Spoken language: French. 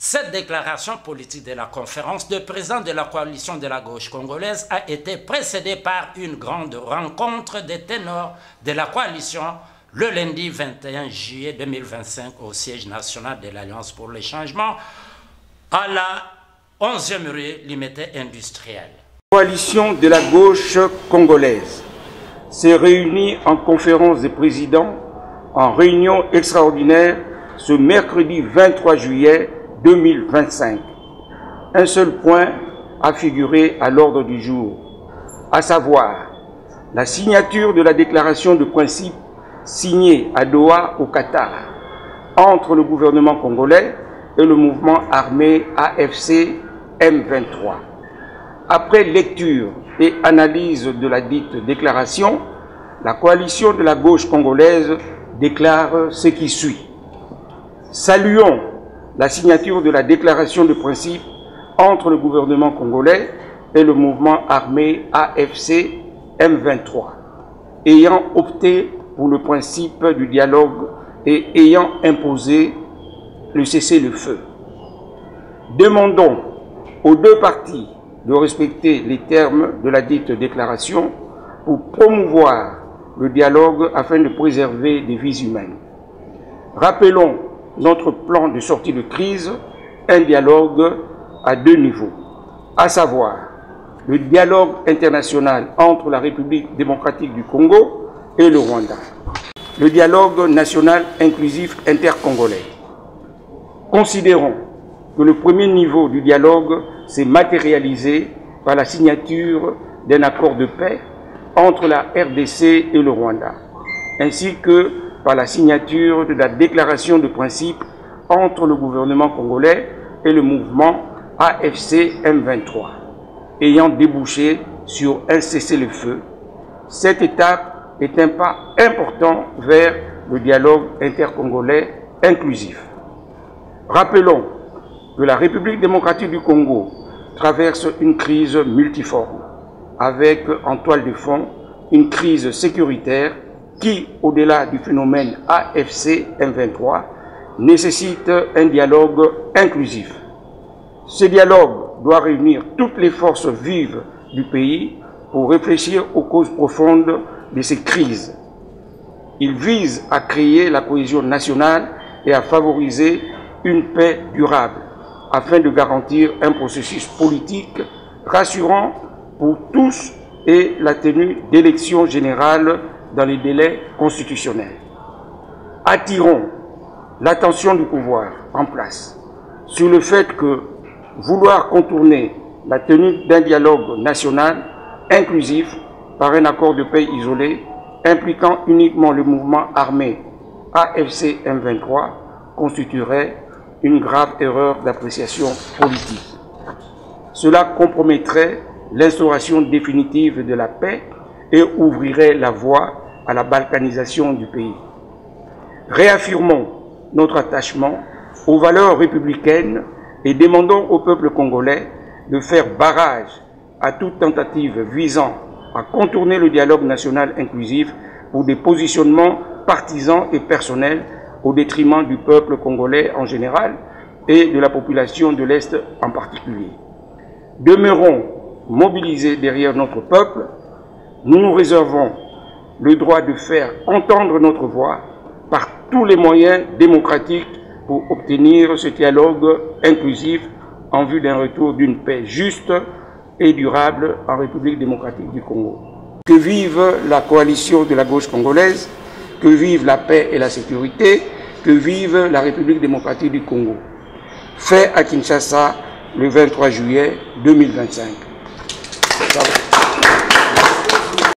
Cette déclaration politique de la conférence de présidents de la coalition de la gauche congolaise a été précédée par une grande rencontre des ténors de la coalition le lundi 21 juillet 2025 au siège national de l'Alliance pour le changement à la 11e rue Limité industrielle. La coalition de la gauche congolaise s'est réunie en conférence des présidents en réunion extraordinaire ce mercredi 23 juillet 2025. Un seul point a figuré à l'ordre du jour, à savoir la signature de la déclaration de principe signée à Doha au Qatar entre le gouvernement congolais et le mouvement armé AFC M23. Après lecture et analyse de la dite déclaration, la coalition de la gauche congolaise déclare ce qui suit. Saluons la signature de la déclaration de principe entre le gouvernement congolais et le mouvement armé AFC M23, ayant opté pour le principe du dialogue et ayant imposé le cessez-le-feu. Demandons aux deux parties de respecter les termes de la dite déclaration pour promouvoir le dialogue afin de préserver des vies humaines. Rappelons notre plan de sortie de crise, un dialogue à deux niveaux, à savoir le dialogue international entre la République démocratique du Congo et le Rwanda, le dialogue national inclusif intercongolais. Considérons que le premier niveau du dialogue s'est matérialisé par la signature d'un accord de paix entre la RDC et le Rwanda, ainsi que par la signature de la déclaration de principe entre le gouvernement congolais et le mouvement AFC M23, ayant débouché sur un cessez-le-feu. Cette étape est un pas important vers le dialogue intercongolais inclusif. Rappelons que la République démocratique du Congo traverse une crise multiforme, avec en toile de fond une crise sécuritaire qui, au-delà du phénomène AFC M23, nécessite un dialogue inclusif. Ce dialogue doit réunir toutes les forces vives du pays pour réfléchir aux causes profondes de ces crises. Il vise à créer la cohésion nationale et à favoriser une paix durable, afin de garantir un processus politique rassurant pour tous et la tenue d'élections générales dans les délais constitutionnels. Attirons l'attention du pouvoir en place sur le fait que vouloir contourner la tenue d'un dialogue national inclusif par un accord de paix isolé impliquant uniquement le mouvement armé AFC M23 constituerait une grave erreur d'appréciation politique. Cela compromettrait l'instauration définitive de la paix et ouvrirait la voie à la balkanisation du pays. Réaffirmons notre attachement aux valeurs républicaines et demandons au peuple congolais de faire barrage à toute tentative visant à contourner le dialogue national inclusif pour des positionnements partisans et personnels au détriment du peuple congolais en général et de la population de l'Est en particulier. Demeurons mobilisés derrière notre peuple. Nous nous réservons le droit de faire entendre notre voix par tous les moyens démocratiques pour obtenir ce dialogue inclusif en vue d'un retour d'une paix juste et durable en République démocratique du Congo. Que vive la coalition de la gauche congolaise, que vive la paix et la sécurité, que vive la République démocratique du Congo. Fait à Kinshasa le 23 juillet 2025.